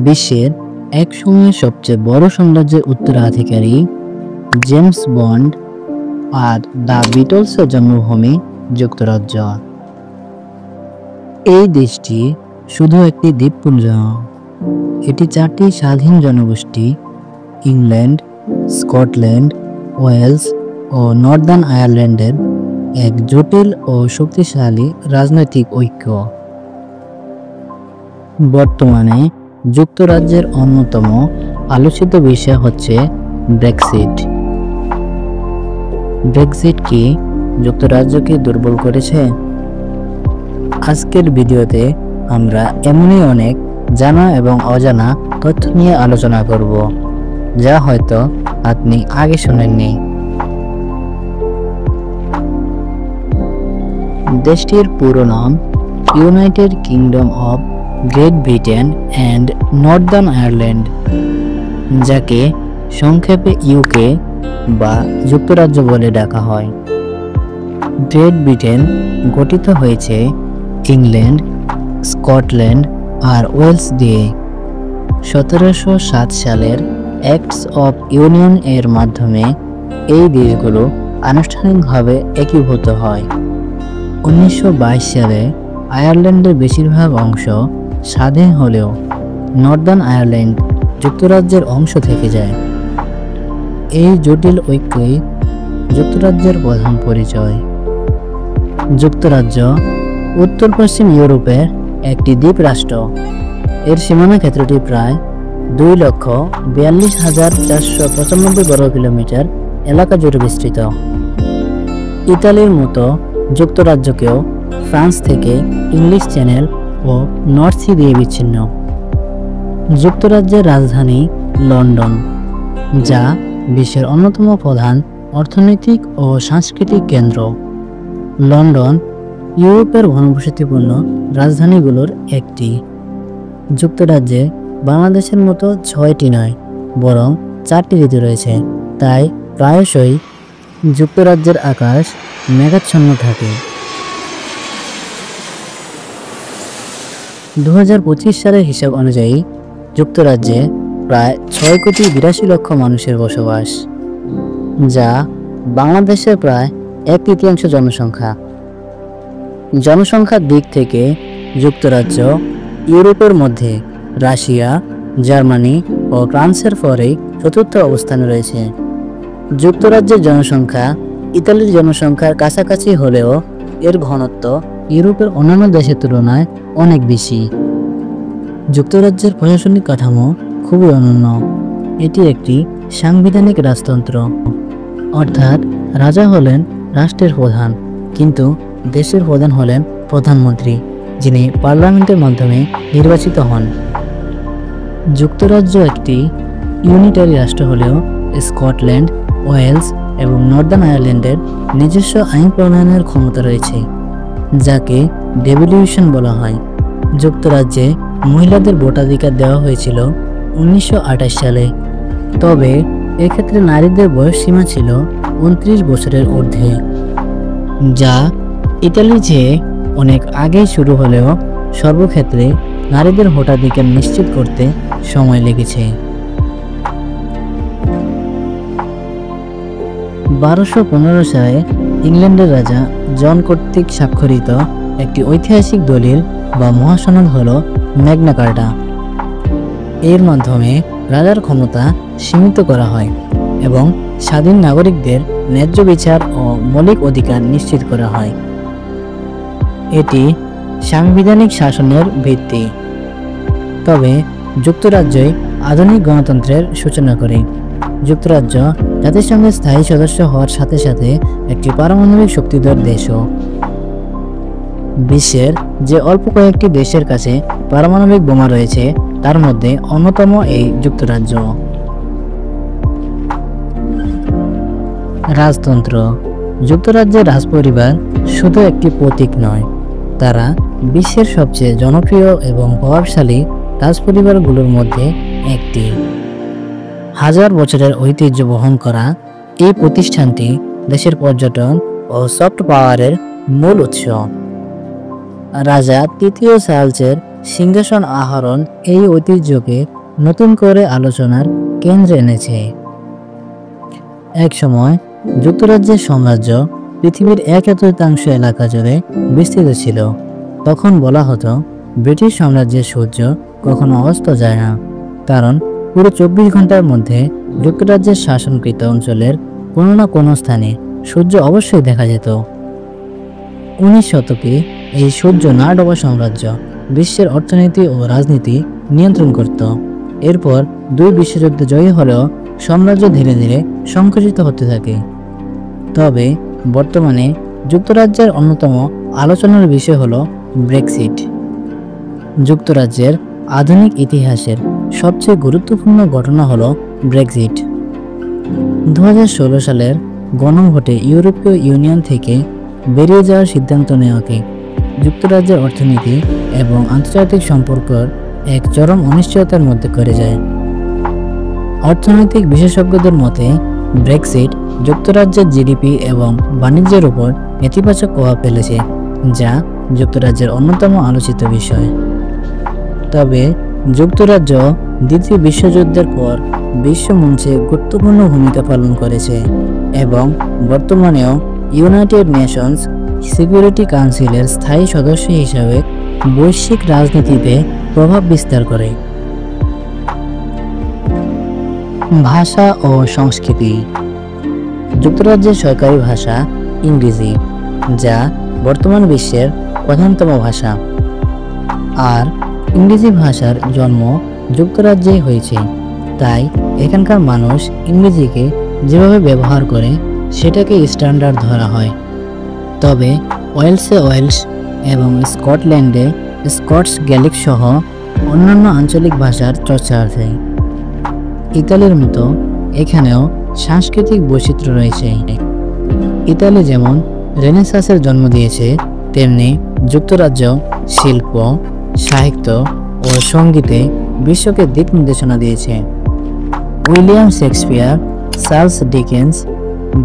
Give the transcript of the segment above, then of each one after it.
বিশ্বের একসময়ের সবচেয়ে বড় সাম্রাজ্যের উত্তরাধিকারী জেমস বন্ড আর দ্য বিটলসের জন্মভূমি যুক্তরাজ্য। এই দেশটি শুধু একটি দ্বীপপুঞ্জ, এটি 4টি স্বাধীন জনগোষ্ঠী ইংল্যান্ড, স্কটল্যান্ড, ওয়েলস ও নর্দার্ন আয়ারল্যান্ডের এক জটিল ও শক্তিশালী রাজনৈতিক ঐক্য। বর্তমানে যুক্তরাজ্যের অন্যতম আলোচিত বিষয় হচ্ছে ব্রেক্সিট। ব্রেক্সিট কি যুক্তরাজ্যকে দুর্বল করেছে? আজকের ভিডিওতে আমরা এমনই অনেক জানা এবং অজানা তথ্য নিয়ে আলোচনা করব, যা হয়তো আপনি আগে শোনেননি। দেশটির পুরো নাম United kingdom of great Britain and Northern Ireland, যাকে সংক্ষেপে ইউকে বা যুক্তরাজ্য বলে ডাকা হয়। গ্রেট ব্রিটেন গঠিত হয়েছে ইংল্যান্ড, স্কটল্যান্ড আর ওয়েলস দিয়ে। 1707 সালের অ্যাক্টস অফ ইউনিয়ন এর মাধ্যমে এই দেশগুলো আনুষ্ঠানিকভাবে একীভূত হয়। 1922 সালে আয়ারল্যান্ডের বেশিরভাগ অংশ স্বাধীন হলেও নর্দার্ন আয়ারল্যান্ড যুক্তরাজ্যের অংশ থেকে যায়। এই জটিল ঐক্যই যুক্তরাজ্যের প্রধান পরিচয়। যুক্তরাজ্য উত্তর পশ্চিম ইউরোপের একটি দ্বীপ রাষ্ট্র। এর সীমানা ক্ষেত্রটি প্রায় 2,42,495 বর্গ কিলোমিটার এলাকা জুড়ে বিস্তৃত। ইতালির মতো যুক্তরাজ্যকেও ফ্রান্স থেকে ইংলিশ চ্যানেল ও নর্থ সি দিয়ে বিচ্ছিন্ন। যুক্তরাজ্যের রাজধানী লন্ডন, যা বিশ্বের অন্যতম প্রধান অর্থনৈতিক ও সাংস্কৃতিক কেন্দ্র। লন্ডন ইউরোপের ঘনবসতিপূর্ণ রাজধানীগুলোর একটি। যুক্তরাজ্যে বাংলাদেশের মতো 6টি নয়, বরং 4টি ঋতু রয়েছে, তাই প্রায়শই যুক্তরাজ্যের আকাশ মেঘাচ্ছন্ন থাকে। 2025 সালের হিসাব অনুযায়ী যুক্তরাজ্যে প্রায় 6,82,00,000 মানুষের বসবাস, যা বাংলাদেশের প্রায় 1/3 জনসংখ্যা। জনসংখ্যার দিক থেকে যুক্তরাজ্য ইউরোপের মধ্যে রাশিয়া, জার্মানি ও ফ্রান্সের পরে 4র্থ অবস্থানে রয়েছে। যুক্তরাজ্যের জনসংখ্যা ইতালির জনসংখ্যার কাছাকাছি হলেও এর ঘনত্ব ইউরোপের অন্যান্য দেশের তুলনায় অনেক বেশি। যুক্তরাজ্যের প্রশাসনিক কাঠামো খুবই অনন্য। এটি একটি সাংবিধানিক রাজতন্ত্র, অর্থাৎ রাজা হলেন রাষ্ট্রের প্রধান, কিন্তু দেশের প্রধান হলেন প্রধানমন্ত্রী, যিনি পার্লামেন্টের মাধ্যমে নির্বাচিত হন। যুক্তরাজ্য একটি ইউনিটারি রাষ্ট্র হলেও স্কটল্যান্ড, ওয়েলস এবং নর্দার্ন আয়ারল্যান্ডের নিজস্ব আইন প্রণয়নের ক্ষমতা রয়েছে, যাকে ডেভলিউশন বলা হয়। যুক্তরাজ্যে মহিলাদের ভোটাধিকার দেওয়া হয়েছিল 1928 সালে, তবে এক্ষেত্রে নারীদের বয়সসীমা ছিল 29 বছরের ঊর্ধ্বে, যা ইতালির চেয়ে অনেক আগেই শুরু হলেও সর্বক্ষেত্রে নারীদের ভোটাধিকার নিশ্চিত করতে সময় লেগেছে। 1215 সালে ইংল্যান্ডের রাজা জন কর্তৃক স্বাক্ষরিত একটি ঐতিহাসিক দলিল বা মহাসনদ হল ম্যাগনা কার্টা। এর মাধ্যমে রাজার ক্ষমতা সীমিত করা হয় এবং স্বাধীন নাগরিকদের ন্যায্য বিচার ও মৌলিক অধিকার নিশ্চিত করা হয়। এটি সাংবিধানিক শাসনের ভিত্তি। তবে যুক্তরাজ্যই আধুনিক গণতন্ত্রের সূচনা করে। যুক্তরাজ্য জাতিসংঘের স্থায়ী সদস্য হওয়ার সাথে সাথে একটি পারমাণবিক শক্তিধর দেশও। বিশ্বের যে অল্প কয়েকটি দেশের কাছে পারমাণবিক বোমা রয়েছে, তার মধ্যে অন্যতম এই যুক্তরাজ্য। রাজতন্ত্র। যুক্তরাজ্যের রাজপরিবার শুধু একটি প্রতীক নয়, তারা বিশ্বের সবচেয়ে জনপ্রিয় এবং প্রভাবশালী রাজপরিবারগুলোর মধ্যে একটি। হাজার বছরের ঐতিহ্য বহন করা এই প্রতিষ্ঠানটি দেশের পর্যটন ও সফট পাওয়ারের মূল উৎস। রাজা তৃতীয় চার্লসের সিংহাসন আহরণ এই ঐতিহ্যকে নতুন করে আলোচনার কেন্দ্রে এনেছে। এক সময় যুক্তরাজ্যের সাম্রাজ্য পৃথিবীর 1/3 এলাকা জুড়ে বিস্তৃত ছিল। তখন বলা হতো ব্রিটিশ সাম্রাজ্যের সূর্য কখনো অস্ত যায় না, কারণ পুরো 24 ঘন্টার মধ্যে যুক্তরাজ্যের শাসনকৃত অঞ্চলের কোনো না কোনো স্থানে সূর্য অবশ্যই দেখা যেত। 19 শতকে এই সূর্য না ডোবা সাম্রাজ্য বিশ্বের অর্থনীতি ও রাজনীতি নিয়ন্ত্রণ করত। এরপর 2 বিশ্বযুদ্ধ জয়ী হলেও সাম্রাজ্য ধীরে ধীরে সংকুচিত হতে থাকে। তবে বর্তমানে যুক্তরাজ্যের অন্যতম আলোচনার বিষয় হলো ব্রেক্সিট। যুক্তরাজ্যের আধুনিক ইতিহাসের সবচেয়ে গুরুত্বপূর্ণ ঘটনা হলো ব্রেক্সিট। 2016 সালের গণভোটে ইউরোপীয় ইউনিয়ন থেকে বেরিয়ে যাওয়ার সিদ্ধান্ত নেওয়াকে যুক্তরাজ্যের অর্থনীতি এবং আন্তর্জাতিক সম্পর্কের এক চরম অনিশ্চয়তার মধ্যে করে যায়। অর্থনৈতিক বিশেষজ্ঞদের মতে ব্রেক্সিট যুক্তরাজ্যের জিডিপি এবং বাণিজ্যের উপর নেতিবাচক প্রভাব ফেলেছে, যা যুক্তরাজ্যের অন্যতম আলোচিত বিষয়। তবে যুক্তরাজ্য দ্বিতীয় বিশ্বযুদ্ধের পর বিশ্ব মঞ্চে গুরুত্বপূর্ণ ভূমিকা পালন করেছে এবং বর্তমানেও ইউনাইটেড নেশনস সিকিউরিটি কাউন্সিলের স্থায়ী সদস্য হিসাবে বৈশ্বিক রাজনীতিতে প্রভাব বিস্তার করে। ভাষা ও সংস্কৃতি। যুক্তরাজ্যের সরকারি ভাষা ইংরেজি, যা বর্তমান বিশ্বের প্রধানতম ভাষা। আর ইংরেজি ভাষার জন্ম যুক্তরাজ্যে হয়েছে, তাই এখানকার মানুষ ইংরেজিকে যেভাবে ব্যবহার করে সেটাকে স্ট্যান্ডার্ড ধরা হয়। তবে ওয়েলসে ওয়েলস এবং স্কটল্যান্ডে স্কটস গ্যালিক সহ অন্যান্য আঞ্চলিক ভাষার চর্চা আছে। ইতালির মতো এখানেও সাংস্কৃতিক বৈচিত্র্য রয়েছে। ইতালি যেমন রেনেসাঁসের জন্ম দিয়েছে, তেমনি যুক্তরাজ্য শিল্প, সাহিত্য ও সঙ্গীতে বিশ্বকে দিক নির্দেশনা দিয়েছে। William Shakespeare, Charles Dickens,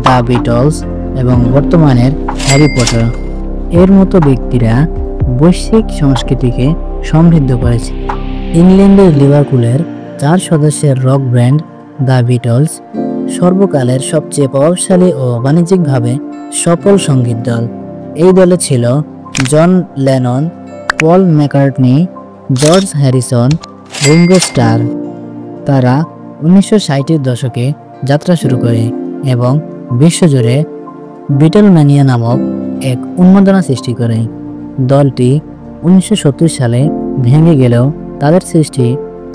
the Beatles এবং বর্তমানের হ্যারি পটার এর মতো ব্যক্তিরা বৈশ্বিক সংস্কৃতিকে সমৃদ্ধ করেছে। ইংল্যান্ডের লিভারপুলের 4 সদস্যের রক ব্যান্ড দ্য বিটলস সর্বকালের সবচেয়ে প্রভাবশালী ও বাণিজ্যিকভাবে সফল সঙ্গীত দল। এই দলে ছিল John Lennon, Paul McCartney, George Harrison, Ringo Starr. তারা 1960-এর দশকে যাত্রা শুরু করে এবং বিশ্বজুড়ে বিটলম্যানিয়া নামক এক উন্মাদনা সৃষ্টি করে। দলটি 1970 সালে ভেঙে গেলেও তাদের সৃষ্টি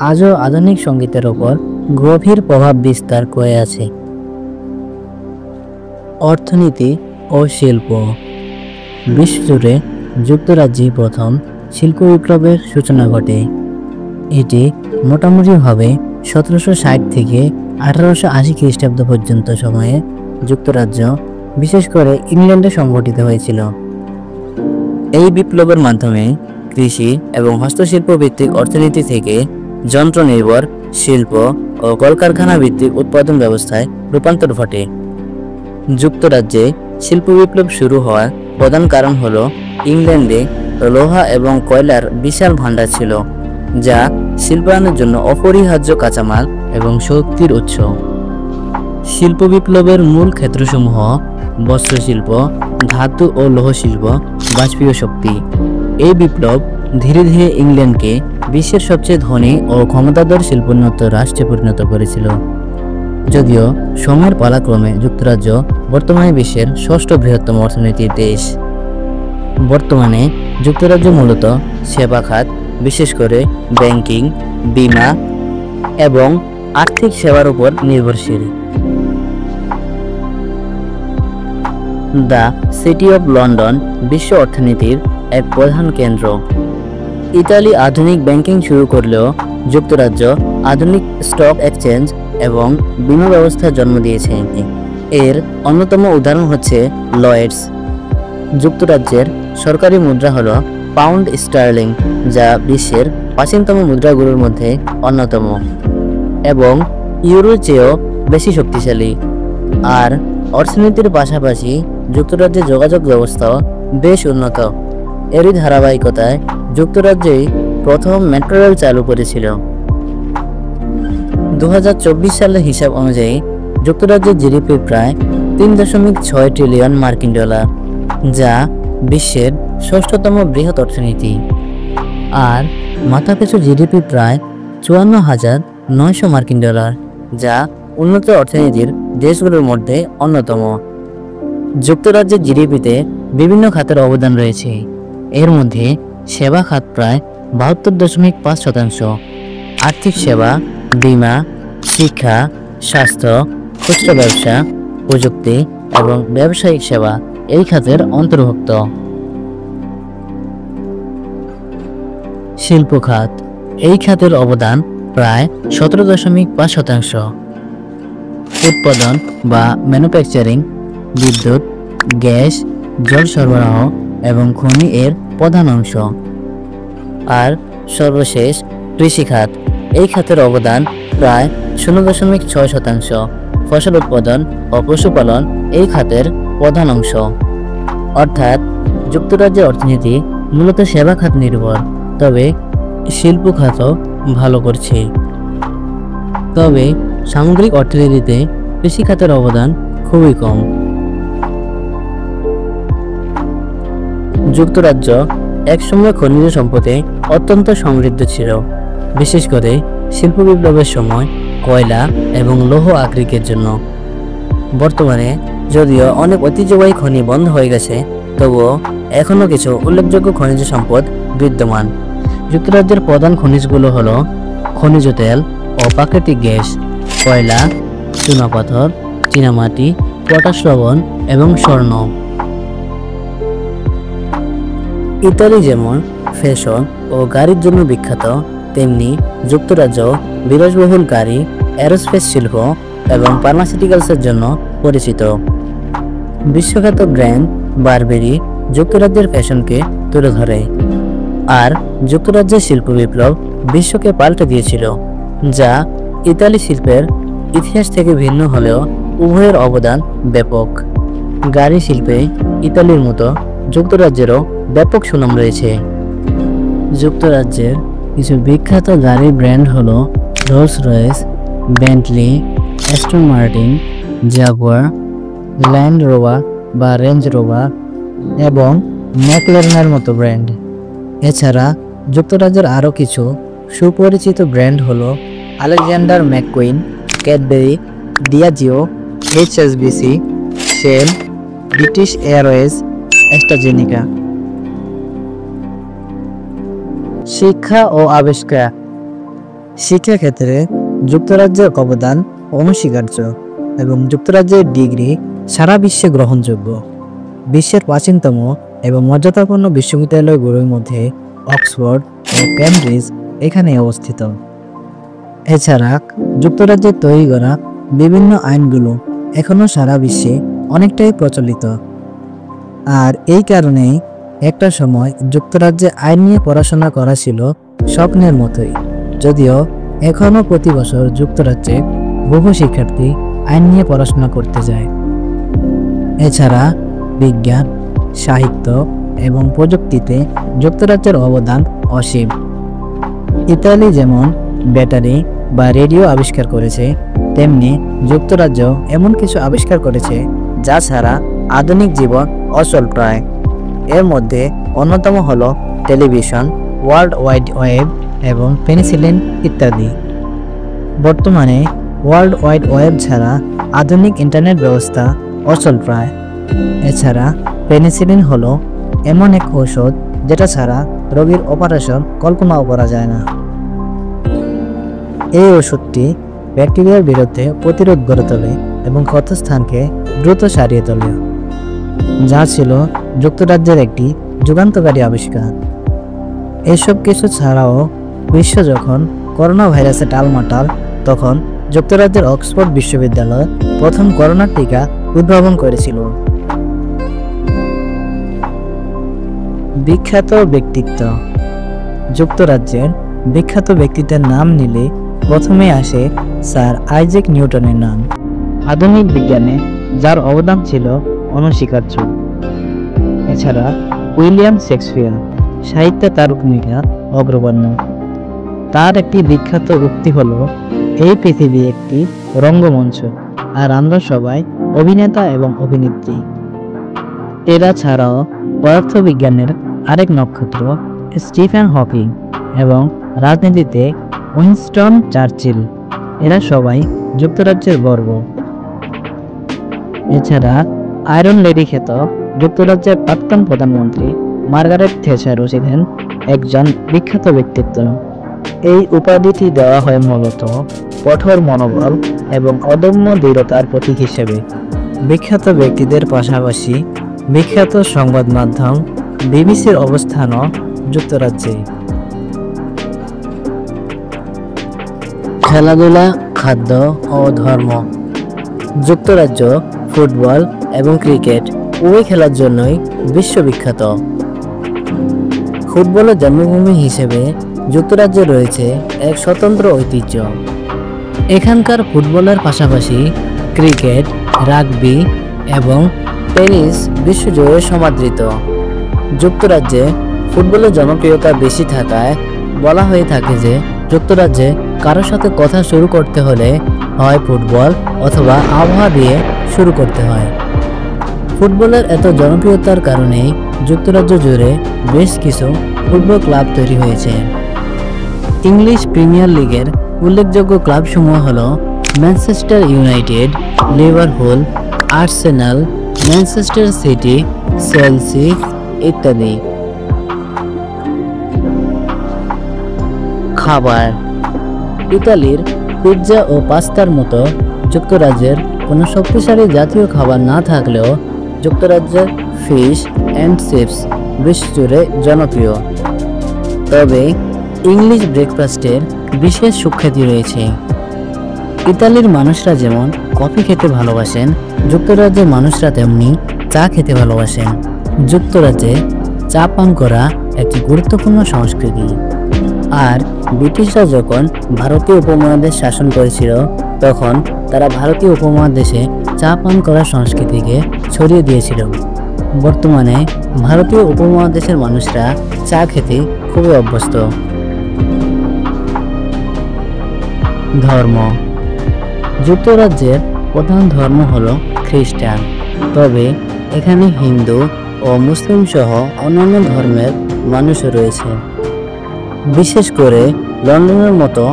আজও আধুনিক সঙ্গীতের ওপর গভীর প্রভাব বিস্তার করে আছে। অর্থনীতি ও শিল্প। বিশ্বজুড়ে যুক্তরাজ্যে প্রথম শিল্প বিপ্লবের সূচনা ঘটে। এটি মোটামুটিভাবে 1760 থেকে 1880 খ্রিস্টাব্দ পর্যন্ত সময়ে যুক্তরাজ্য, বিশেষ করে ইংল্যান্ডে সংঘটিত হয়েছিল। এই বিপ্লবের মাধ্যমে কৃষি এবং হস্তশিল্প ভিত্তিক অর্থনীতি থেকে যন্ত্র নির্ভর শিল্প ও কলকারখানা ভিত্তিক উৎপাদন ব্যবস্থায় রূপান্তর ঘটে। যুক্তরাজ্যে শিল্প বিপ্লব শুরু হওয়ার প্রধান কারণ হলো ইংল্যান্ডে লোহা এবং কয়লার বিশাল ভাণ্ডার ছিল, যা শিল্পায়নের জন্য অপরিহার্য কাঁচামাল এবং শক্তির উৎস। শিল্প বিপ্লবের মূল ক্ষেত্রসমূহ বস্ত্রশিল্প, ধাতু ও লৌহ শিল্প, বাষ্পীয় শক্তি। এই বিপ্লব ধীরে ধীরে ইংল্যান্ডকে বিশ্বের সবচেয়ে ধনী ও ক্ষমতাধর শিল্পোন্নত রাষ্ট্রে পরিণত করেছিল। যদিও সময়ের পালাক্রমে যুক্তরাজ্য বর্তমানে বিশ্বের 6ষ্ঠ বৃহত্তম অর্থনীতির দেশ। বর্তমানে যুক্তরাজ্য মূলত সেবা খাত, বিশেষ করে ব্যাংকিং, বীমা এবং আর্থিক সেবার উপর নির্ভরশীল। দ্য সিটি অফ লন্ডন বিশ্ব অর্থনীতির এক প্রধান কেন্দ্র। ইতালি আধুনিক ব্যাংকিং শুরু করলেও যুক্তরাজ্য আধুনিক স্টক এক্সচেঞ্জ এবং বীমা ব্যবস্থার জন্ম দিয়েছে। এর অন্যতম উদাহরণ হচ্ছে লয়েডস। যুক্তরাজ্যের সরকারি মুদ্রা হলো পাউন্ড স্টার্লিং, যা বিশ্বের প্রাচীনতম মুদ্রাগুলোর মধ্যে অন্যতম এবং ইউরোর চেয়েও বেশি শক্তিশালী। আর অর্থনীতির পাশাপাশি যুক্তরাজ্যের যোগাযোগ ব্যবস্থাও বেশ উন্নত। এরই ধারাবাহিকতায় যুক্তরাজ্যেই প্রথম মেট্রো রেল চালু করেছিল। 2024 সালের হিসাব অনুযায়ী যুক্তরাজ্যের জিডিপি প্রায় 3.6 ট্রিলিয়ন মার্কিন ডলার, যা বিশ্বের ষষ্ঠতম বৃহৎ অর্থনীতি। আর মাথাপিছু জিডিপি প্রায় 54,900 মার্কিন ডলার, যা উন্নত অর্থনীতির দেশগুলোর মধ্যে অন্যতম। যুক্তরাজ্যের জিডিপিতে বিভিন্ন খাতের অবদান রয়েছে। এর মধ্যে সেবা খাত প্রায় 72.5%, আর্থিক সেবা, বীমা, শিক্ষা, স্বাস্থ্য, খুচরা ব্যবসা, প্রযুক্তি এবং ব্যবসায়িক সেবা এই খাতের অন্তর্ভুক্ত। শিল্প খাত এই খাতের অবদান প্রায় 17.5%। উৎপাদন বা ম্যানুফ্যাকচারিং, বিদ্যুৎ, গ্যাস, জল সরবরাহ এবং খনি এর প্রধান অংশ। আর সর্বশেষ কৃষি খাত, এই খাতের অবদান প্রায় 16.6%। ফসল উৎপাদন ও পশুপালন এই খাতের প্রধান অংশ। অর্থাৎ যুক্তরাজ্যের অর্থনীতি মূলত সেবা খাত নির্ভর, তবে শিল্প খাতও ভালো করছে। তবে সামগ্রিক অর্থনীতিতে কৃষি খাতের অবদান খুবই কম। যুক্তরাজ্য একসময় খনিজ সম্পদে অত্যন্ত সমৃদ্ধ ছিল, বিশেষ করে শিল্প বিপ্লবের সময় কয়লা এবং লৌহ আকরিকের জন্য। বর্তমানে যদিও অনেক ঐতিহ্যবাহী খনি বন্ধ হয়ে গেছে, তবুও এখনও কিছু উল্লেখযোগ্য খনিজ সম্পদ বিদ্যমান। যুক্তরাজ্যের প্রধান খনিজগুলো হলো খনিজ তেল ও প্রাকৃতিক গ্যাস, কয়লা, চুনাপাথর, চীনামাটি, পটাশ লবণ এবং স্বর্ণ। ইতালি যেমন ফ্যাশন ও গাড়ির জন্য বিখ্যাত, তেমনি যুক্তরাজ্য বিলাসবহুল গাড়ি, এরোস্পেস শিল্প এবং ফার্মাসিউটিক্যালসের জন্য পরিচিত। বিশ্বখ্যাত ব্র্যান্ড বারবেরি যুক্তরাজ্যের ফ্যাশনকে তুলে ধরে। আর যুক্তরাজ্যের শিল্প বিপ্লব বিশ্বকে পাল্টে দিয়েছিল, যা ইতালি শিল্পের ইতিহাস থেকে ভিন্ন হলেও উভয়ের অবদান ব্যাপক। গাড়ি শিল্পে ইতালির মতো যুক্তরাজ্যেরও ব্যাপক সুনাম রয়েছে। যুক্তরাজ্যের কিছু বিখ্যাত গাড়ির ব্র্যান্ড হলো Rolls Royce, Bentley, Aston Martin, Jaguar, land rover বা রেঞ্জ রোভার এবং ম্যাকলারেনের মতো ব্র্যান্ড। এছাড়া যুক্তরাজ্যের আরও কিছু সুপরিচিত ব্র্যান্ড হলো Alexander McQueen, Cadbury, Diageo, HSBC, Shell, British Airways, AstraZeneca. শিক্ষা ও আবিষ্কার। শিক্ষাক্ষেত্রে যুক্তরাজ্যের অবদান অনস্বীকার্য এবং যুক্তরাজ্যের ডিগ্রি সারা বিশ্বে গ্রহণযোগ্য। বিশ্বের প্রাচীনতম এবং মর্যাদাপূর্ণ বিশ্ববিদ্যালয়গুলোর মধ্যে অক্সফোর্ড ও ক্যামব্রিজ এখানে অবস্থিত। এছাড়া যুক্তরাজ্যের তৈরি করা বিভিন্ন আইনগুলো এখনও সারা বিশ্বে অনেকটাই প্রচলিত। আর এই কারণেই একটা সময় যুক্তরাজ্যে আইন নিয়ে পড়াশোনা করা ছিল স্বপ্নের মতোই, যদিও এখনও প্রতি বছর যুক্তরাজ্যে বহু শিক্ষার্থী আইন নিয়ে পড়াশোনা করতে যায়। এছাড়া বিজ্ঞান, সাহিত্য এবং প্রযুক্তিতে যুক্তরাজ্যের অবদান অসীম। ইতালি যেমন ব্যাটারি বা রেডিও আবিষ্কার করেছে, তেমনি যুক্তরাজ্য এমন কিছু আবিষ্কার করেছে যা ছাড়া আধুনিক জীবন অচল প্রায়। এর মধ্যে অন্যতম হলো টেলিভিশন, ওয়ার্ল্ড ওয়াইড ওয়েব এবং পেনিসিলিন ইত্যাদি। বর্তমানে ওয়ার্ল্ড ওয়াইড ওয়েব ছাড়া আধুনিক ইন্টারনেট ব্যবস্থা অচল প্রায়। এছাড়া পেনিসিলিন হলো এমন এক ঔষধ যেটা ছাড়া রোগীর অপারেশন কল্পনাও করা যায় না। এই ওষুধটি ব্যাকটেরিয়ার বিরুদ্ধে প্রতিরোধ গড়ে তোলে এবং ক্ষতস্থানকে দ্রুত সারিয়ে তোলে, যা ছিল যুক্তরাজ্যের একটি যুগান্তকারী আবিষ্কার। এসব কিছু ছাড়াও বিশ্ব যখন করোনা ভাইরাসে টালমাটাল, তখন যুক্তরাজ্যের অক্সফোর্ড বিশ্ববিদ্যালয় প্রথম করোনার টিকা উদ্ভাবন করেছিল। বিখ্যাত ব্যক্তিত্ব। যুক্তরাজ্যের বিখ্যাত ব্যক্তিত্বের নাম নিলে প্রথমে আসে স্যার আইজ্যাক নিউটনের নাম। আধুনিক বিজ্ঞানে যার অবদান ছিল অনস্বীকার্য। এছাড়া উইলিয়াম শেক্সপিয়ার, সাহিত্যে তার ভূমিকা অগ্রগণ্য। তার একটি বিখ্যাত উক্তি হলো, এই পৃথিবী একটি রঙ্গমঞ্চ, আর আমরা সবাই অভিনেতা এবং অভিনেত্রী। এরা ছাড়াও পদার্থবিজ্ঞানের আরেক নক্ষত্র স্টিফেন হকিং এবং রাজনীতিতে উইনস্টন চার্চিল, এরা সবাই যুক্তরাজ্যের গর্ব। এছাড়া আয়রন লেডি খ্যাত যুক্তরাজ্যের প্রাক্তন প্রধানমন্ত্রী মার্গারেট থ্যাচারও ছিলেন একজন বিখ্যাত ব্যক্তিত্ব। এই উপাধিটি দেওয়া হয় মূলত কঠোর মনোবল এবং অদম্য দৃঢ়তার প্রতীক হিসেবে। বিখ্যাত ব্যক্তিদের পাশাপাশি বিখ্যাত সংবাদ মাধ্যম বিবিসির অবস্থানও যুক্তরাজ্যে। খেলাধুলা, খাদ্য ও ধর্ম। যুক্তরাজ্য ফুটবল এবং ক্রিকেট উভয় খেলার জন্যই বিশ্ববিখ্যাত। ফুটবলের জন্মভূমি হিসেবে যুক্তরাজ্যে রয়েছে এক স্বতন্ত্র ঐতিহ্য। এখানকার ফুটবলের পাশাপাশি ক্রিকেট, রাগবি এবং টেনিস বিশ্বজুড়ে সমাদৃত। যুক্তরাজ্যে ফুটবলের জনপ্রিয়তা বেশি থাকায় বলা হয়ে থাকে যে যুক্তরাজ্যে কারোর সাথে কথা শুরু করতে হলে হয় ফুটবল অথবা আবহাওয়া দিয়ে শুরু করতে হয়। ফুটবলের এত জনপ্রিয়তার কারণেই যুক্তরাজ্য জুড়ে বেশ কিছু ফুটবল ক্লাব তৈরি হয়েছে। ইংলিশ প্রিমিয়ার লিগের উল্লেখযোগ্য ক্লাবসমূহ হল Manchester United, Liverpool, Arsenal, Manchester city, Chelsea ইত্যাদি। খাবার। ইতালির পিৎজা ও পাস্তার মতো যুক্তরাজ্যের কোনো শক্তিশালী জাতীয় খাবার না থাকলেও যুক্তরাজ্যের ফিশ অ্যান্ড চিপস বিশ্বজুড়ে জনপ্রিয়। তবে ইংলিশ ব্রেকফাস্টের বিশেষ সুখ্যাতি রয়েছে। ইতালির মানুষরা যেমন কফি খেতে ভালোবাসেন, যুক্তরাজ্যের মানুষরা তেমনি চা খেতে ভালোবাসেন। যুক্তরাজ্যে চা পান করা একটি গুরুত্বপূর্ণ সংস্কৃতি। আর ব্রিটিশরা যখন ভারতীয় উপমহাদেশ শাসন করেছিল তখন তারা ভারতীয় উপমহাদেশে চা পান করার সংস্কৃতিকে ছড়িয়ে দিয়েছিল। বর্তমানে ভারতীয় উপমহাদেশের মানুষরা চা খেতে খুবই অভ্যস্ত। ধর্ম। যুক্তরাজ্যের প্রধান ধর্ম হল খ্রিস্টান, তবে এখানে হিন্দু ও মুসলিম সহ অন্যান্য ধর্মের মানুষও রয়েছে। বিশেষ করে লন্ডনের মতো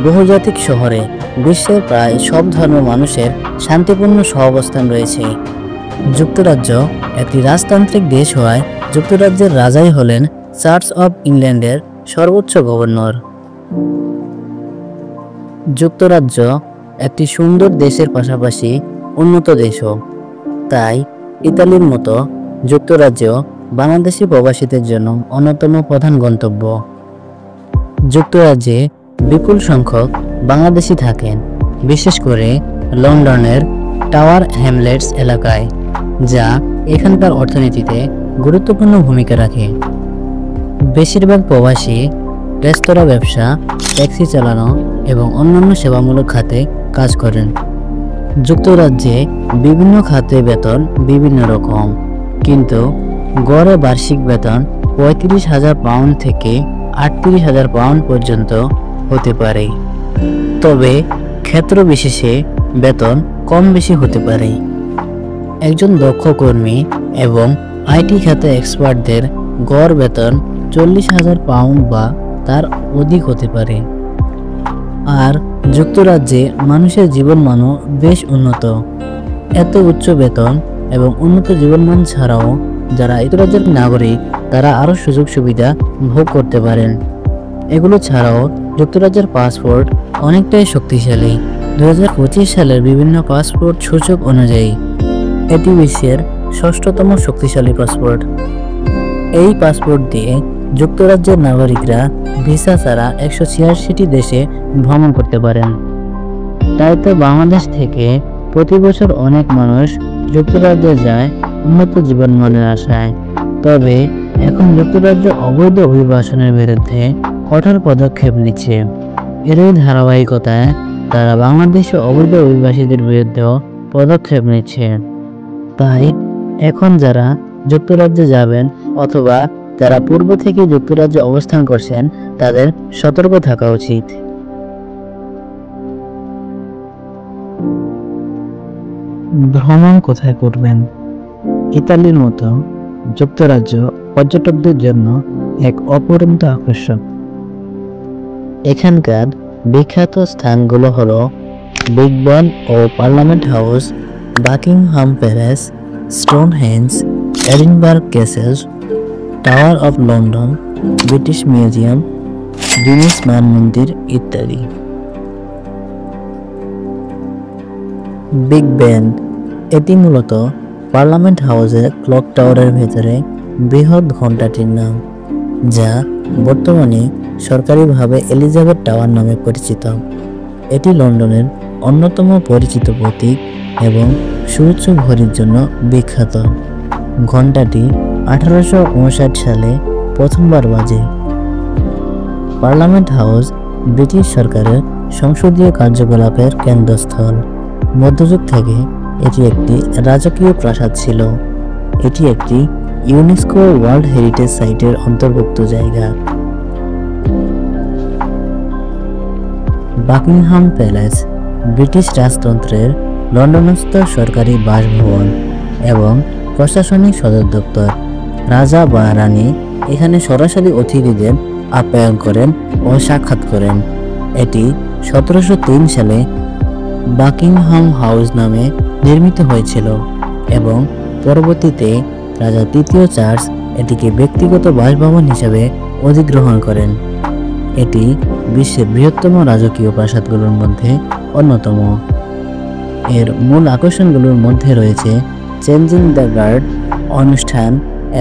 বহুজাতিক শহরে বিশ্বের প্রায় সব ধর্মের মানুষের শান্তিপূর্ণ সহাবস্থান রয়েছে। যুক্তরাজ্য একটি রাজতান্ত্রিক দেশ হওয়ায় যুক্তরাজ্যের রাজাই হলেন চার্চ অব ইংল্যান্ডের সর্বোচ্চ গভর্নর। যুক্তরাজ্য একটি সুন্দর দেশের পাশাপাশি উন্নত দেশও, তাই ইতালির মতো যুক্তরাজ্য বাংলাদেশি প্রবাসীদের জন্য অন্যতম প্রধান গন্তব্য। যুক্তরাজ্যে বিপুল সংখ্যক বাংলাদেশি থাকেন, বিশেষ করে লন্ডনের টাওয়ার হ্যামলেটস এলাকায়, যা এখানকার অর্থনীতিতে গুরুত্বপূর্ণ ভূমিকা রাখে। বেশিরভাগ প্রবাসী রেস্তোরাঁ ব্যবসা, ট্যাক্সি চালানো এবং অন্যান্য সেবামূলক খাতে কাজ করেন। যুক্তরাজ্যে বিভিন্ন খাতে বেতন বিভিন্ন রকম, কিন্তু গড়ে বার্ষিক বেতন 35,000 পাউন্ড থেকে 38,000 পাউন্ড পর্যন্ত হতে পারে। তবে ক্ষেত্র বিশেষে বেতন কম বেশি হতে পারে। একজন দক্ষ কর্মী এবং আইটি খাতে এক্সপার্টদের গড় বেতন 40,000 পাউন্ড বা তার অধিক হতে পারে। আর যুক্তরাজ্যে মানুষের জীবনমানও বেশ উন্নত। এত উচ্চ বেতন এবং উন্নত জীবনমান ছাড়াও যারা যুক্তরাজ্যের নাগরিক তারা আরও সুযোগ সুবিধা ভোগ করতে পারেন। এগুলো ছাড়াও যুক্তরাজ্যের পাসপোর্ট অনেকটাই শক্তিশালী। 2025 সালের বিভিন্ন পাসপোর্ট সূচক অনুযায়ী এটি বিশ্বের 6ষ্ঠতম শক্তিশালী পাসপোর্ট। এই পাসপোর্ট দিয়ে যুক্তরাজ্যের নাগরিকরা ভিসা ছাড়া 186টি দেশে ভ্রমণ করতে পারেন। তাই তো বাংলাদেশ থেকে প্রতি বছর অনেক মানুষ যুক্তরাজ্যে যায় উন্নত জীবনমানের আশায়। তবে এখন যুক্তরাজ্য অবৈধ অভিবাসনের বিরুদ্ধে কঠোর পদক্ষেপ নিচ্ছে। এরই ধারাবাহিকতায় তারা বাংলাদেশে অবৈধ অভিবাসীদের বিরুদ্ধেও পদক্ষেপ নিচ্ছে। তাই এখন যারা যুক্তরাজ্যে যাবেন অথবা যারা পূর্ব থেকে যুক্তরাজ্যে অবস্থান করছেন তাদের সতর্ক থাকা উচিত। ভ্রমণ কোথায় করবেন? ইতালির মতো যুক্তরাজ্য পর্যটকদের জন্য এক অপরন্ত আকর্ষণ। এখানকার বিখ্যাত স্থানগুলো হলো বিগ বেন ও Parliament House, Buckingham Palace, Stonehenge, Edinburgh Castle, Tower of London, British Museum, ভিনিস মানমন্দির ইত্যাদি। বিগ বেন এটি মূলত পার্লামেন্ট হাউসের ক্লক টাওয়ারের ভেতরে বৃহৎ ঘণ্টাটির নাম, যা বর্তমানে সরকারিভাবে এলিজাবেথ টাওয়ার নামে পরিচিত। এটি লন্ডনের অন্যতম পরিচিত প্রতীক এবং সুউচ্চ ঘড়ির জন্য বিখ্যাত। ঘণ্টাটি 1859 সালে প্রথমবার বাজে। পার্লামেন্ট হাউস ব্রিটিশ সরকারের সংসদীয় কার্যকলাপের কেন্দ্রস্থল। মধ্যযুগ থেকে এটি একটি রাজকীয় প্রাসাদ ছিল। এটি একটি ইউনেস্কো ওয়ার্ল্ড হেরিটেজ সাইটের অন্তর্ভুক্ত জায়গা। বাকিংহাম প্যালেস ব্রিটিশ রাজতন্ত্রের লন্ডনস্থ সরকারি বাসভবন এবং প্রশাসনিক সদর দপ্তর। রাজা বা রানী এখানে সরাসরি অতিথিদের আপ্যায়ন করেন ও সাক্ষাৎ করেন। এটি 1703 সালে বাকিংহাম হাউস নামে নির্মিত হয়েছিল এবং পরবর্তীতে রাজা তৃতীয় চার্লস এটিকে ব্যক্তিগত বাসভবন হিসেবে অধিগ্রহণ করেন। এটি বিশ্বের বৃহত্তম রাজকীয় প্রাসাদগুলোর মধ্যে অন্যতম। এর মূল আকর্ষণগুলোর মধ্যে রয়েছে চেঞ্জিং দ্য গার্ড অনুষ্ঠান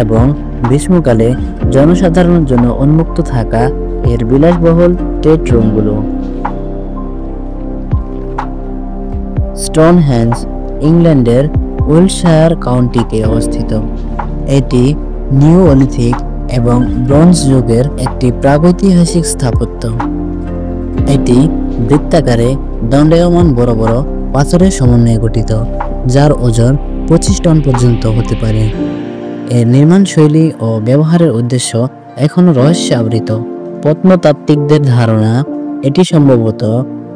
এবং গ্রীষ্মকালে জনসাধারণের জন্য উন্মুক্ত থাকা এর বিলাসবহুল টেট রুমগুলো। স্টোনহেঞ্জ ইংল্যান্ডের উইলটশায়ার কাউন্টিতে অবস্থিত। এটি নিওলিথিক এবং ব্রোঞ্জ যুগের একটি প্রাগৈতিহাসিক স্থাপত্য। এটি বৃত্তাকারে দণ্ডায়মান বড় বড় পাথরের সমন্বয়ে গঠিত, যার ওজন 25 টন পর্যন্ত হতে পারে। এর নির্মাণ শৈলী ও ব্যবহারের উদ্দেশ্য এখনও রহস্যে আবৃত। প্রত্নতাত্ত্বিকদের ধারণা এটি সম্ভবত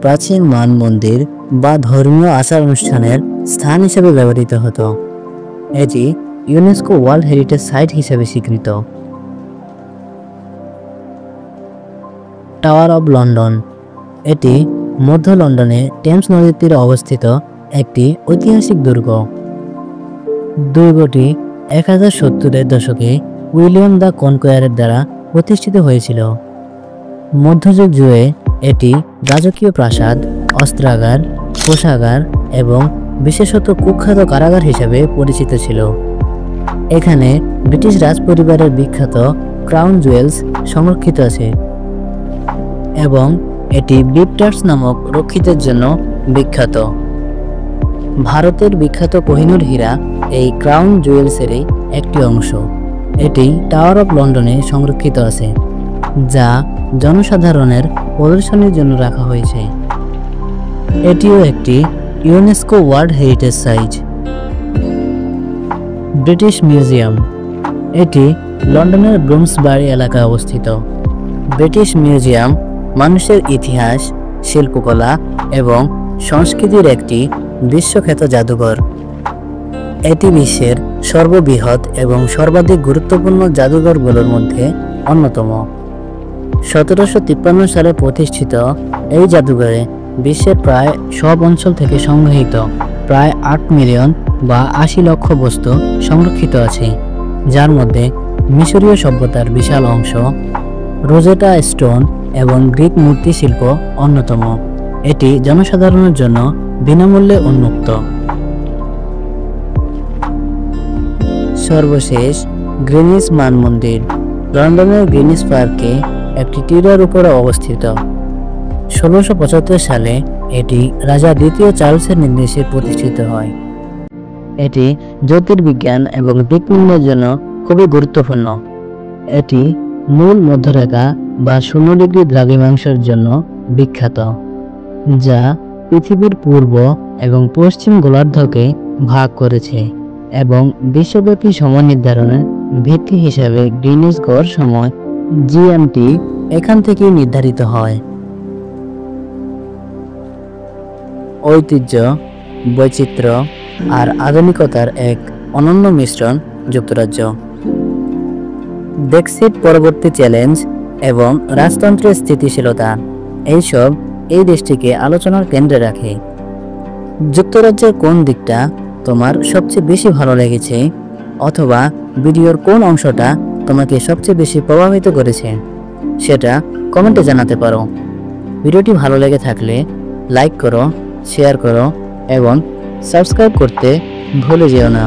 প্রাচীন মান মন্দির বা ধর্মীয় আচার অনুষ্ঠানের স্থান হিসেবে ব্যবহৃত হতো। এটি ইউনেস্কো ওয়ার্ল্ড হেরিটেজ সাইট হিসেবে স্বীকৃত। টাওয়ার অব লন্ডন এটি মধ্য লন্ডনে টেমস নদীর তীরে অবস্থিত একটি ঐতিহাসিক দুর্গ। দুর্গটি 1070-এর দশকে উইলিয়াম দ্য কনকোয়ারের দ্বারা প্রতিষ্ঠিত হয়েছিল। মধ্যযুগ জুড়ে এটি রাজকীয় প্রাসাদ, অস্ত্রাগার, কোষাগার এবং বিশেষত কুখ্যাত কারাগার হিসেবে পরিচিত ছিল। এখানে ব্রিটিশ রাজপরিবারের বিখ্যাত ক্রাউন জুয়েলস সংরক্ষিত আছে এবং এটি ব্লিপটার্স নামক রক্ষিতের জন্য বিখ্যাত। ভারতের বিখ্যাত কোহিনূর হীরা এই ক্রাউন জুয়েলসেরই একটি অংশ। এটি টাওয়ার অব লন্ডনে সংরক্ষিত আছে, যা জনসাধারণের প্রদর্শনীর জন্য রাখা হয়েছে। এটিও একটি UNESCO world heritage site. British Museum এটি লন্ডনের ব্রুমসবারি এলাকায় অবস্থিত। ব্রিটিশ মিউজিয়াম মানুষের ইতিহাস, শিল্পকলা এবং সংস্কৃতির একটি বিশ্বখ্যাত জাদুঘর। এটি বিশ্বের সর্ববৃহৎ এবং সর্বাধিক গুরুত্বপূর্ণ জাদুঘরগুলোর মধ্যে অন্যতম। 1753 সালে প্রতিষ্ঠিত এই জাদুঘরে বিশ্বের প্রায় সব অঞ্চল থেকে সংগৃহীত প্রায় 8 মিলিয়ন বা 80 লক্ষ বস্তু সংরক্ষিত আছে, যার মধ্যে মিশরীয় সভ্যতার বিশাল অংশ, রোজেটা স্টোন এবং গ্রিক মূর্তি শিল্প অন্যতম। এটি জনসাধারণের জন্য বিনামূল্যে উন্মুক্ত। সর্বশেষ গ্রিনিচ মানমন্দির লন্ডনের গ্রিনিচ পার্কে একটি তীরের উপরে অবস্থিত। 1675 সালে এটি রাজা দ্বিতীয় চার্লসের নির্দেশে প্রতিষ্ঠিত হয়। এটি জ্যোতির্বিজ্ঞান এবং দিকনির্ণয়ের জন্য খুবই গুরুত্বপূর্ণ। এটি মূল মধ্যরেখা বা 0 ডিগ্রি দ্রাঘিমাংশের জন্য বিখ্যাত, যা পৃথিবীর পূর্ব এবং পশ্চিম গোলার্ধকে ভাগ করেছে এবং বিশ্বব্যাপী সময় নির্ধারণে ভিত্তি হিসাবে গ্রিনিচ গড় সময় জিএমটি এখান থেকেই নির্ধারিত হয়। ঐতিহ্য, বৈচিত্র্য আর আধুনিকতার এক অনন্য মিশ্রণ যুক্তরাজ্য। ব্রেক্সিট পরবর্তী চ্যালেঞ্জ এবং রাজতন্ত্রের স্থিতিশীলতা এইসব এই দেশটিকে আলোচনার কেন্দ্রে রাখে। যুক্তরাজ্যের কোন দিকটা তোমার সবচেয়ে বেশি ভালো লেগেছে, অথবা ভিডিওর কোন অংশটা তোমাকে সবচেয়ে বেশি প্রভাবিত করেছে, সেটা কমেন্টে জানাতে পারো। ভিডিওটি ভালো লেগে থাকলে লাইক করো, শেয়ার করো এবং সাবস্ক্রাইব করতে ভুলে যেও না।